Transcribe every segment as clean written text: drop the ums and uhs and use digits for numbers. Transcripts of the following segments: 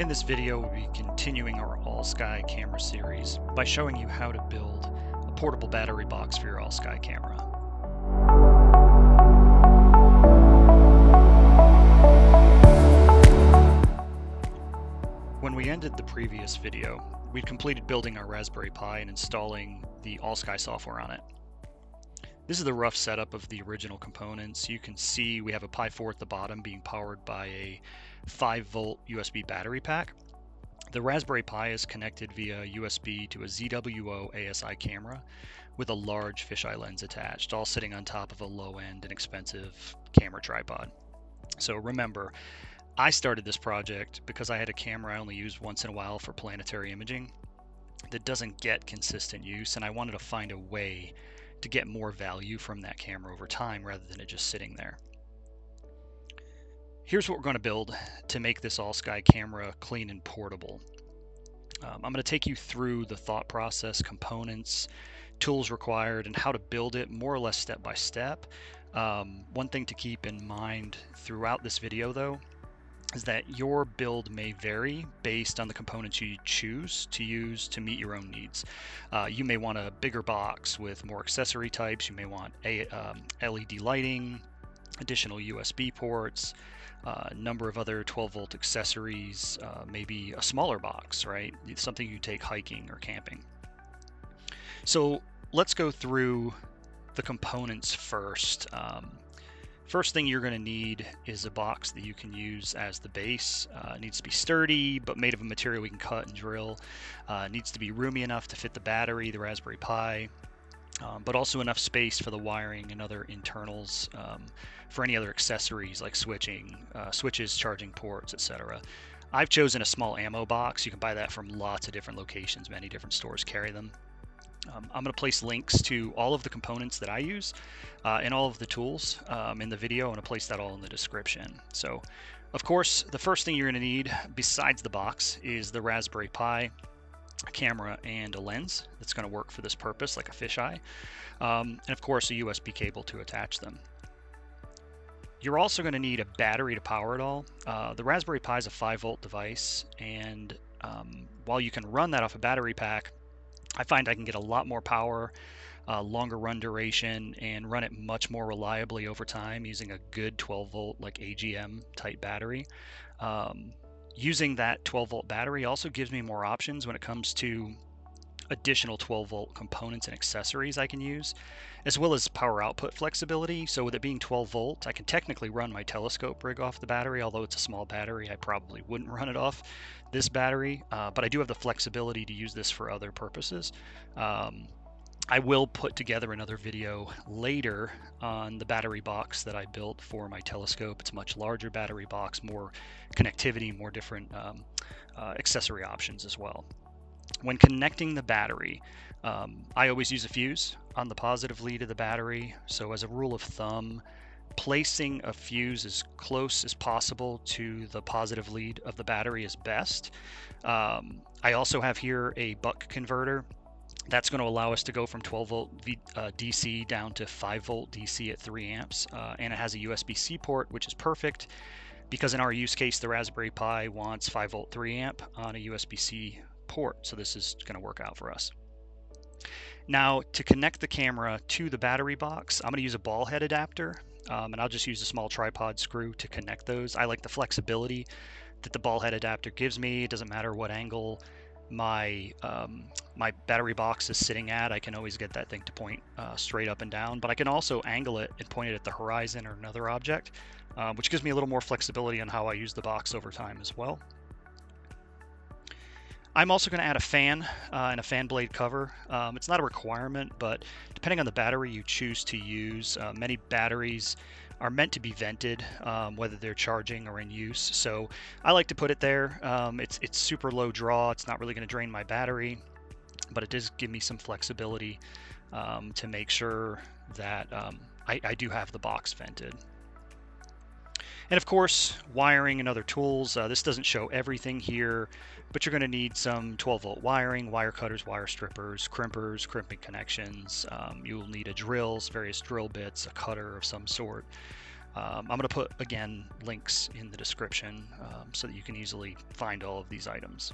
In this video, we'll be continuing our Allsky camera series by showing you how to build a portable battery box for your Allsky camera. When we ended the previous video, we'd completed building our Raspberry Pi and installing the Allsky software on it. This is the rough setup of the original components. You can see we have a Pi 4 at the bottom being powered by a 5-volt USB battery pack. The Raspberry Pi is connected via USB to a ZWO ASI camera with a large fisheye lens attached, all sitting on top of a low-end and expensive camera tripod. So remember, I started this project because I had a camera I only use once in a while for planetary imaging that doesn't get consistent use, and I wanted to find a way to get more value from that camera over time rather than it just sitting there. Here's what we're going to build to make this Allsky camera clean and portable. I'm going to take you through the thought process, components, tools required, and how to build it more or less step by step. One thing to keep in mind throughout this video, though, is that your build may vary based on the components you choose to use to meet your own needs. You may want a bigger box with more accessory types. You may want LED lighting, additional USB ports, a number of other 12-volt accessories, maybe a smaller box, right? It's something you take hiking or camping. So let's go through the components first. First thing you're going to need is a box that you can use as the base. It needs to be sturdy, but made of a material we can cut and drill. It needs to be roomy enough to fit the battery, the Raspberry Pi, but also enough space for the wiring and other internals, for any other accessories like switches, charging ports, etc. I've chosen a small ammo box. You can buy that from lots of different locations. Many different stores carry them. I'm going to place links to all of the components that I use and all of the tools in the video. I'm going to place that all in the description. So, of course, the first thing you're going to need besides the box is the Raspberry Pi, a camera, and a lens that's going to work for this purpose, like a fisheye, and of course a USB cable to attach them. You're also going to need a battery to power it all. The Raspberry Pi is a 5-volt device, and while you can run that off a battery pack, I find I can get a lot more power, longer run duration, and run it much more reliably over time using a good 12-volt like AGM type battery. Using that 12-volt battery also gives me more options when it comes to additional 12-volt components and accessories I can use, as well as power output flexibility. So with it being 12-volt, I can technically run my telescope rig off the battery. Although it's a small battery, I probably wouldn't run it off this battery, but I do have the flexibility to use this for other purposes. I will put together another video later on the battery box that I built for my telescope. It's a much larger battery box, more connectivity, more different accessory options as well. When connecting the battery, I always use a fuse on the positive lead of the battery. So as a rule of thumb, placing a fuse as close as possible to the positive lead of the battery is best. I also have here a buck converter. That's going to allow us to go from 12-volt DC down to 5-volt DC at 3 amps. And it has a USB-C port, which is perfect because in our use case, the Raspberry Pi wants 5-volt 3 amp on a USB-C port. So this is going to work out for us. Now, to connect the camera to the battery box, I'm going to use a ball head adapter, and I'll just use a small tripod screw to connect those. I like the flexibility that the ball head adapter gives me. It doesn't matter what angle my battery box is sitting at. I can always get that thing to point straight up and down, but I can also angle it and point it at the horizon or another object, which gives me a little more flexibility on how I use the box over time as well. I'm also going to add a fan and a fan blade cover. It's not a requirement, but depending on the battery you choose to use, many batteries are meant to be vented, whether they're charging or in use. So I like to put it there. It's super low draw. It's not really going to drain my battery, but it does give me some flexibility to make sure that I do have the box vented. And of course, wiring and other tools. This doesn't show everything here, but you're going to need some 12-volt wiring, wire cutters, wire strippers, crimpers, crimping connections. You'll need a drill, various drill bits, a cutter of some sort. I'm going to put, again, links in the description so that you can easily find all of these items.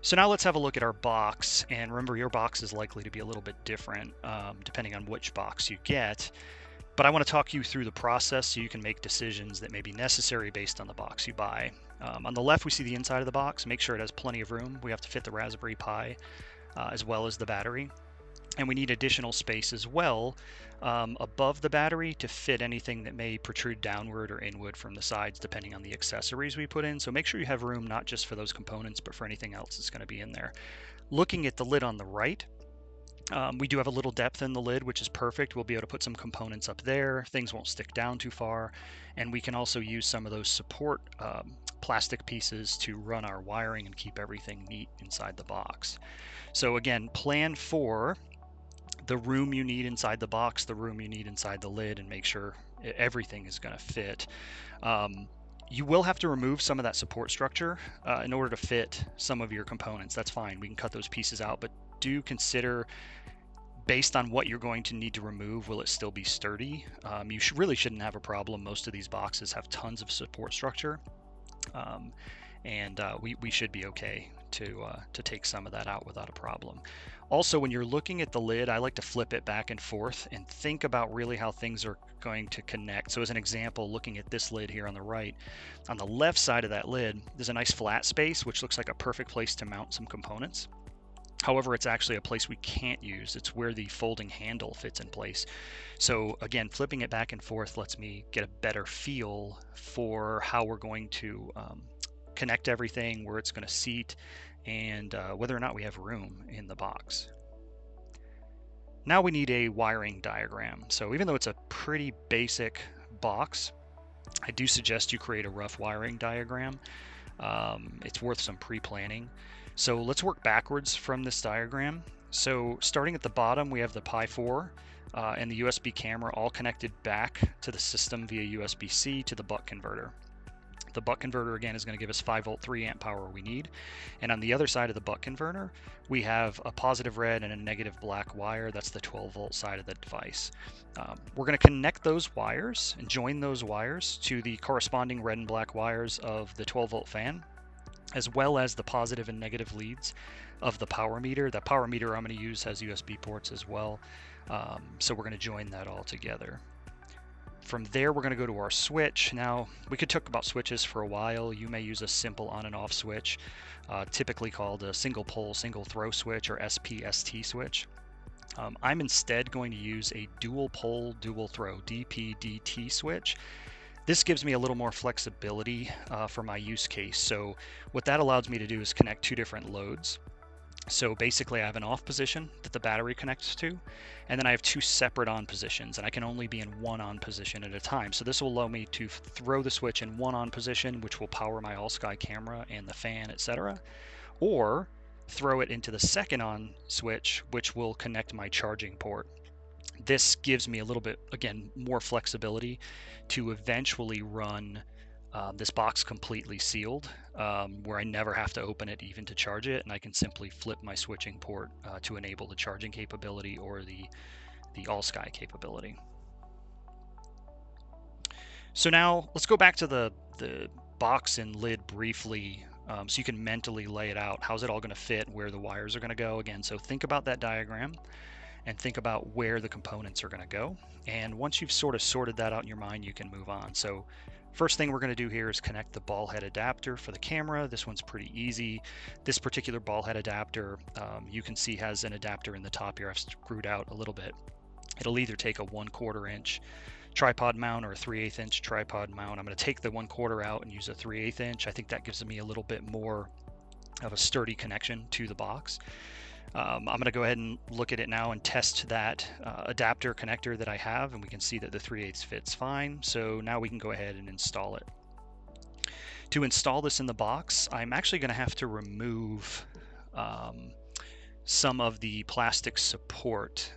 So now let's have a look at our box, and remember your box is likely to be a little bit different depending on which box you get, but I want to talk you through the process so you can make decisions that may be necessary based on the box you buy. On the left we see the inside of the box. Make sure it has plenty of room. We have to fit the Raspberry Pi as well as the battery, and we need additional space as well above the battery to fit anything that may protrude downward or inward from the sides depending on the accessories we put in. So make sure you have room not just for those components but for anything else that's going to be in there. Looking at the lid on the right, we do have a little depth in the lid, which is perfect. We'll be able to put some components up there. Things won't stick down too far, and we can also use some of those support plastic pieces to run our wiring and keep everything neat inside the box. So again, plan for the room you need inside the box, the room you need inside the lid, and make sure everything is going to fit. You will have to remove some of that support structure in order to fit some of your components. That's fine. We can cut those pieces out, but do consider, based on what you're going to need to remove, will it still be sturdy? You really shouldn't have a problem. Most of these boxes have tons of support structure, and we should be okay to take some of that out without a problem. Also, when you're looking at the lid, I like to flip it back and forth and think about really how things are going to connect. So as an example, looking at this lid here on the right, on the left side of that lid, there's a nice flat space, which looks like a perfect place to mount some components. However, it's actually a place we can't use. It's where the folding handle fits in place. So again, flipping it back and forth lets me get a better feel for how we're going to connect everything, where it's going to seat, and whether or not we have room in the box. Now we need a wiring diagram. So even though it's a pretty basic box, I do suggest you create a rough wiring diagram. It's worth some pre-planning. So let's work backwards from this diagram. So starting at the bottom, we have the Pi 4 and the USB camera all connected back to the system via USB-C to the buck converter. The buck converter, again, is going to give us 5 volt 3 amp power we need. And on the other side of the buck converter, we have a positive red and a negative black wire. That's the 12 volt side of the device. We're going to connect those wires and join those wires to the corresponding red and black wires of the 12 volt fan, as well as the positive and negative leads of the power meter. That power meter I'm going to use has USB ports as well. So we're going to join that all together. From there, we're going to go to our switch. Now, we could talk about switches for a while. You may use a simple on and off switch, typically called a single pole, single throw switch, or SPST switch. I'm instead going to use a dual pole, dual throw, DPDT switch. This gives me a little more flexibility for my use case. So what that allows me to do is connect two different loads. So basically I have an off position that the battery connects to, and then I have two separate on positions, and I can only be in one on position at a time. So this will allow me to throw the switch in one on position, which will power my Allsky camera and the fan, etc., or throw it into the second on switch, which will connect my charging port. This gives me a little bit, again, more flexibility to eventually run this box completely sealed, where I never have to open it even to charge it, and I can simply flip my switching port to enable the charging capability or the Allsky capability. So now let's go back to the box and lid briefly, so you can mentally lay it out. How's it all going to fit, where the wires are going to go? Again, so think about that diagram and think about where the components are going to go. And once you've sort of sorted that out in your mind, you can move on. So first thing we're going to do here is connect the ball head adapter for the camera. This one's pretty easy. This particular ball head adapter, you can see has an adapter in the top here. I've screwed out a little bit. It'll either take a 1/4 inch tripod mount or a 3/8 inch tripod mount. I'm going to take the 1/4 out and use a 3/8 inch. I think that gives me a little bit more of a sturdy connection to the box. I'm going to go ahead and look at it now and test that adapter connector that I have, and we can see that the 3/8 fits fine. So now we can go ahead and install it. To install this in the box, I'm actually going to have to remove some of the plastic support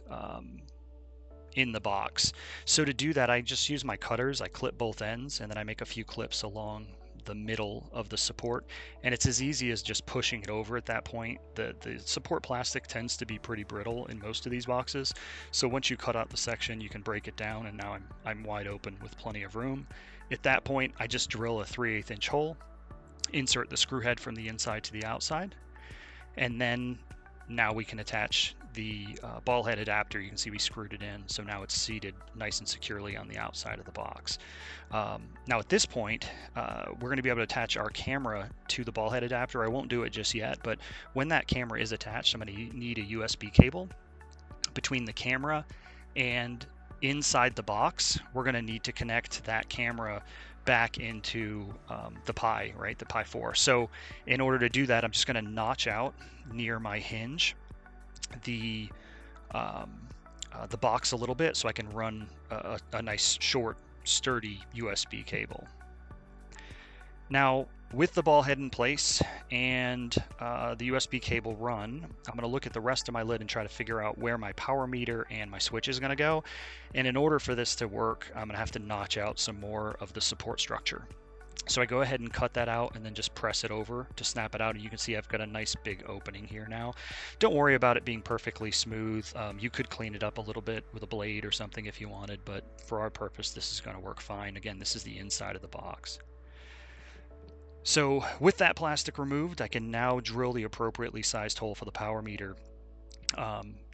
in the box. So to do that, I just use my cutters. I clip both ends, and then I make a few clips along the middle of the support, and it's as easy as just pushing it over at that point. The support plastic tends to be pretty brittle in most of these boxes, so once you cut out the section, you can break it down, and now I'm wide open with plenty of room. At that point, I just drill a 3/8 inch hole, insert the screw head from the inside to the outside, and then now we can attach the ball head adapter. You can see we screwed it in, so now it's seated nice and securely on the outside of the box. Now at this point, we're going to be able to attach our camera to the ball head adapter. I won't do it just yet, but when that camera is attached, I'm going to need a USB cable between the camera and inside the box. We're going to need to connect that camera back into the Pi, right? The Pi 4. So in order to do that, I'm just going to notch out near my hinge the box a little bit so I can run a nice short sturdy USB cable. Now with the ball head in place and the USB cable run, I'm going to look at the rest of my lid and try to figure out where my power meter and my switch is going to go. And in order for this to work, I'm going to have to notch out some more of the support structure. So I go ahead and cut that out and then just press it over to snap it out, and you can see I've got a nice big opening here now. Don't worry about it being perfectly smooth. You could clean it up a little bit with a blade or something if you wanted, but for our purpose this is going to work fine. Again, this is the inside of the box. So with that plastic removed, I can now drill the appropriately sized hole for the power meter.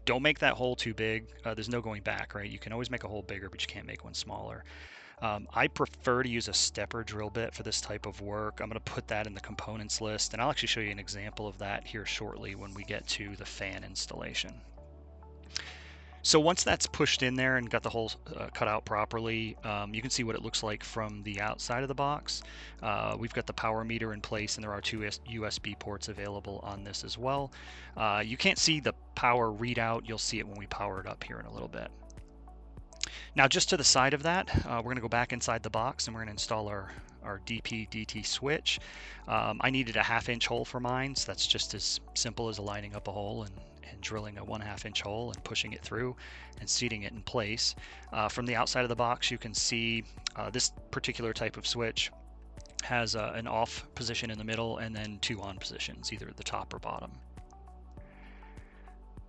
Don't make that hole too big. There's no going back, right? You can always make a hole bigger, but you can't make one smaller. I prefer to use a stepper drill bit for this type of work. I'm going to put that in the components list, and I'll actually show you an example of that here shortly when we get to the fan installation. So once that's pushed in there and got the holes cut out properly, you can see what it looks like from the outside of the box. We've got the power meter in place, and there are 2 USB ports available on this as well. You can't see the power readout. You'll see it when we power it up here in a little bit. Now just to the side of that, we're going to go back inside the box and we're going to install our DP/DT switch. I needed a 1/2 inch hole for mine, so that's just as simple as lining up a hole and drilling a 1/2 inch hole and pushing it through and seating it in place. From the outside of the box, you can see this particular type of switch has an off position in the middle and then 2 on positions, either at the top or bottom.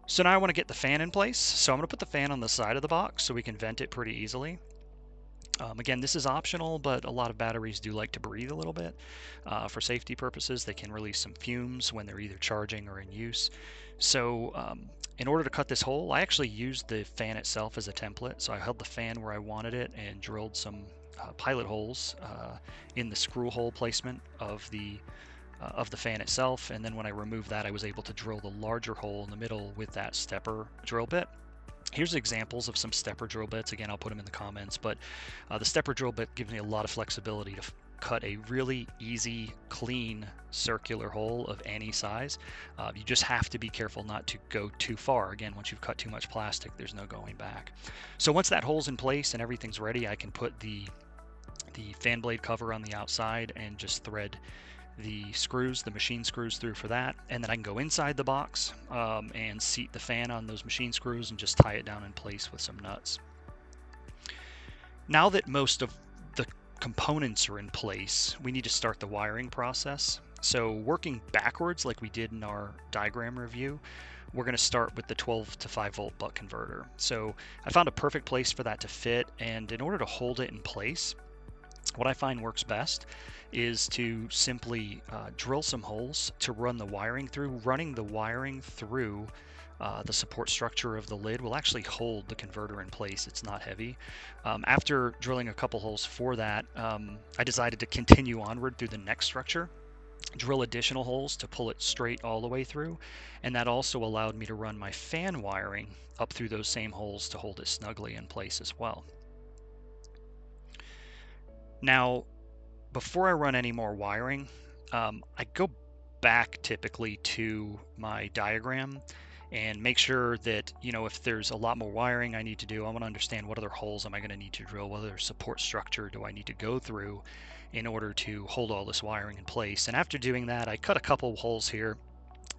So now I want to get the fan in place, so I'm going to put the fan on the side of the box so we can vent it pretty easily. Again, this is optional, but a lot of batteries do like to breathe a little bit. For safety purposes, they can release some fumes when they're either charging or in use. So in order to cut this hole, I actually used the fan itself as a template. So I held the fan where I wanted it and drilled some pilot holes in the screw hole placement of the fan itself, and then when I removed that, I was able to drill the larger hole in the middle with that stepper drill bit. Here's examples of some stepper drill bits. Again, I'll put them in the comments, but the stepper drill bit gives me a lot of flexibility to cut a really easy, clean, circular hole of any size. You just have to be careful not to go too far. Again, once you've cut too much plastic, there's no going back. So once that hole's in place and everything's ready, I can put the fan blade cover on the outside and just thread the screws, the machine screws through for that, and then I can go inside the box and seat the fan on those machine screws and just tie it down in place with some nuts. Now that most of the components are in place, we need to start the wiring process. So working backwards like we did in our diagram review, we're going to start with the 12 to 5 volt buck converter. So I found a perfect place for that to fit, and in order to hold it in place, what I find works best is to simply drill some holes to run the wiring through. Running the wiring through the support structure of the lid will actually hold the converter in place. It's not heavy. After drilling a couple holes for that, I decided to continue onward through the next structure, drill additional holes to pull it straight all the way through, and that also allowed me to run my fan wiring up through those same holes to hold it snugly in place as well. Now, before I run any more wiring, I go back typically to my diagram and make sure that, if there's a lot more wiring I need to do, I want to understand what other holes am I going to need to drill, what other support structure do I need to go through in order to hold all this wiring in place. And after doing that, I cut a couple holes here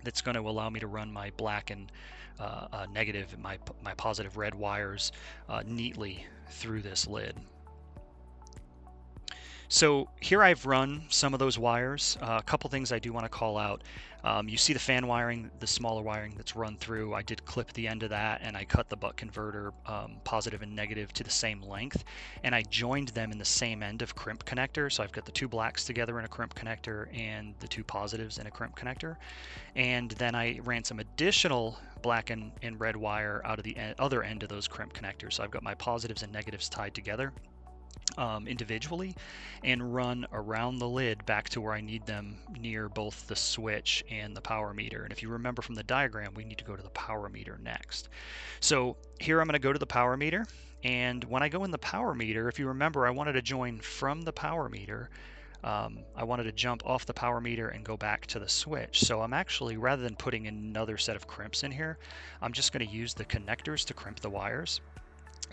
that's going to allow me to run my black and negative and my positive red wires neatly through this lid. So here I've run some of those wires. A couple things I do want to call out. You see the fan wiring, the smaller wiring that's run through. I did clip the end of that, and I cut the buck converter positive and negative to the same length, and I joined them in the same end of crimp connector. So I've got the two blacks together in a crimp connector and the two positives in a crimp connector. And then I ran some additional black and red wire out of the other end of those crimp connectors. So I've got my positives and negatives tied together individually, and run around the lid back to where I need them near both the switch and the power meter. And if you remember from the diagram, we need to go to the power meter next. So here I'm going to go to the power meter, and when I go in the power meter, if you remember, I wanted to join from the power meter. I wanted to jump off the power meter and go back to the switch. So I'm actually, rather than putting another set of crimps in here, I'm just going to use the connectors to crimp the wires.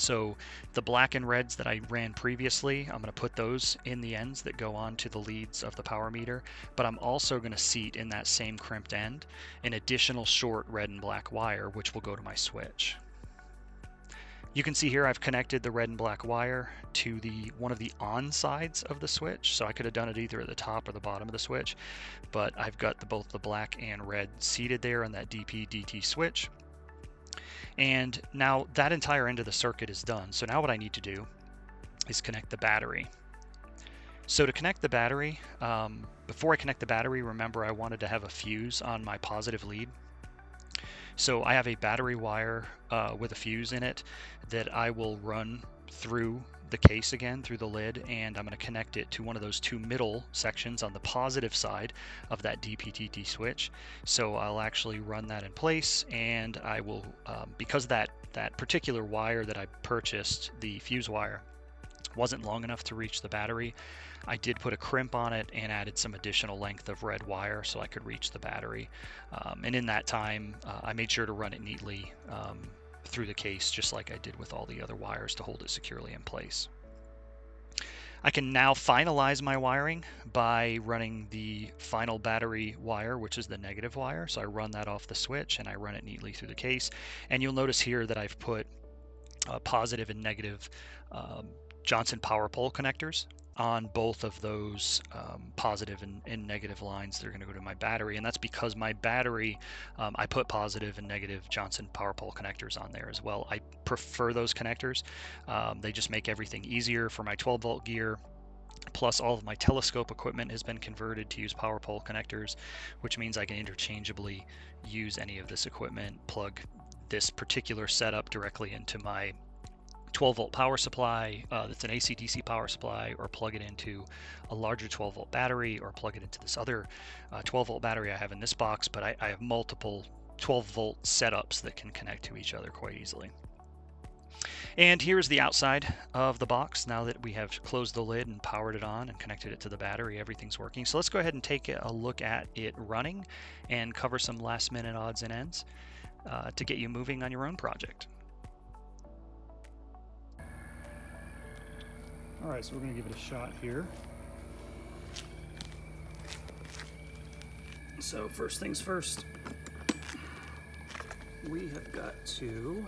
So the black and reds that I ran previously, I'm going to put those in the ends that go on to the leads of the power meter, but I'm also going to seat in that same crimped end an additional short red and black wire, which will go to my switch. You can see here I've connected the red and black wire to one of the on sides of the switch, so I could have done it either at the top or the bottom of the switch, but I've got both the black and red seated there on that DP-DT switch. And now that entire end of the circuit is done. So now what I need to do is connect the battery. So to connect the battery, before I connect the battery, remember I wanted to have a fuse on my positive lead. So I have a battery wire with a fuse in it that I will run through the case again, through the lid, and I'm going to connect it to one of those two middle sections on the positive side of that DP-DT switch. So I'll actually run that in place, and I will, because that particular wire that I purchased, the fuse wire, wasn't long enough to reach the battery, I did put a crimp on it and added some additional length of red wire so I could reach the battery. And in that time, I made sure to run it neatly through the case, just like I did with all the other wires, to hold it securely in place. I can now finalize my wiring by running the final battery wire, which is the negative wire. So I run that off the switch and I run it neatly through the case. And you'll notice here that I've put positive and negative Johnson power pole connectors on both of those positive and negative lines that are going to go to my battery. And that's because my battery, I put positive and negative Johnson power pole connectors on there as well. I prefer those connectors. They just make everything easier for my 12-volt gear. Plus, all of my telescope equipment has been converted to use power pole connectors, which means I can interchangeably use any of this equipment, plug this particular setup directly into my 12-volt power supply that's an AC/DC power supply, or plug it into a larger 12-volt battery, or plug it into this other 12-volt battery I have in this box. But I have multiple 12-volt setups that can connect to each other quite easily. And here's the outside of the box. Now that we have closed the lid and powered it on and connected it to the battery, everything's working. So let's go ahead and take a look at it running and cover some last-minute odds and ends to get you moving on your own project. All right, so we're going to give it a shot here. So first things first, we have got to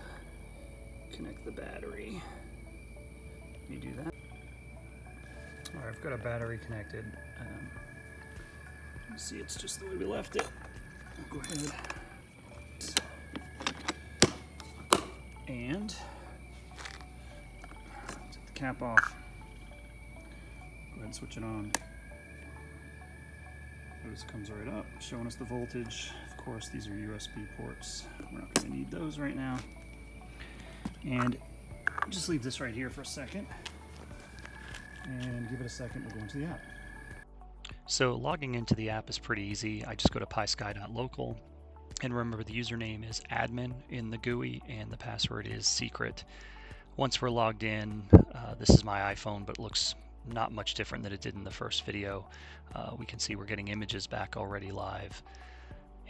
connect the battery. Can you do that? All right, I've got a battery connected. You see, it's just the way we left it. I'll go ahead and take the cap off. Go ahead and switch it on. This comes right up, showing us the voltage. Of course, these are USB ports. We're not going to need those right now. And just leave this right here for a second. And give it a second, we'll go into the app. So logging into the app is pretty easy. I just go to pysky.local. And remember, the username is admin in the GUI and the password is secret. Once we're logged in, this is my iPhone, but it looks not much different than it did in the first video. We can see we're getting images back already live,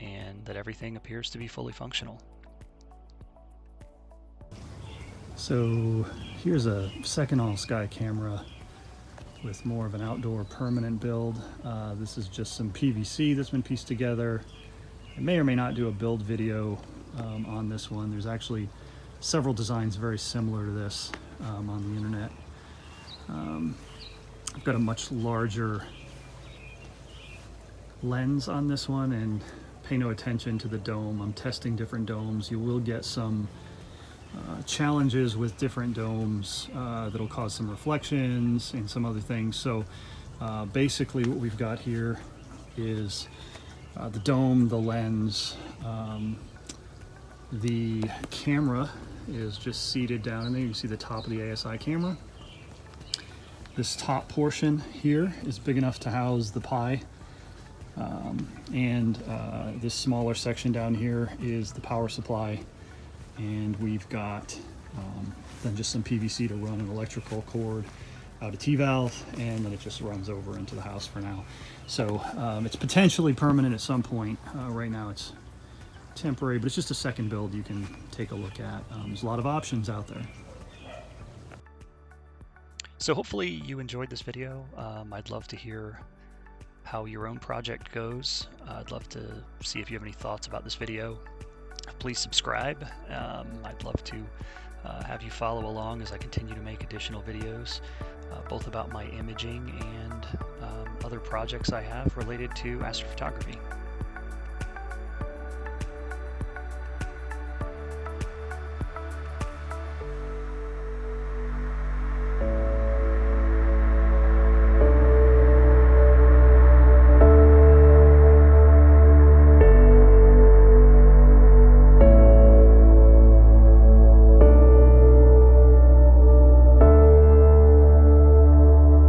and that everything appears to be fully functional. So here's a second Allsky camera with more of an outdoor permanent build. This is just some PVC that's been pieced together. I may or may not do a build video on this one. There's actually several designs very similar to this on the internet. I've got a much larger lens on this one, and pay no attention to the dome. I'm testing different domes. You will get some challenges with different domes that'll cause some reflections and some other things. So basically what we've got here is the dome, the lens, the camera is just seated down in there. You can see the top of the ASI camera. This top portion here is big enough to house the Pi, and this smaller section down here is the power supply, and we've got then just some PVC to run an electrical cord out a T-valve, and then it just runs over into the house for now. So it's potentially permanent at some point. Right now it's temporary, but it's just a second build you can take a look at. There's a lot of options out there. So hopefully you enjoyed this video. I'd love to hear how your own project goes. I'd love to see if you have any thoughts about this video. Please subscribe. I'd love to have you follow along as I continue to make additional videos, both about my imaging and other projects I have related to astrophotography.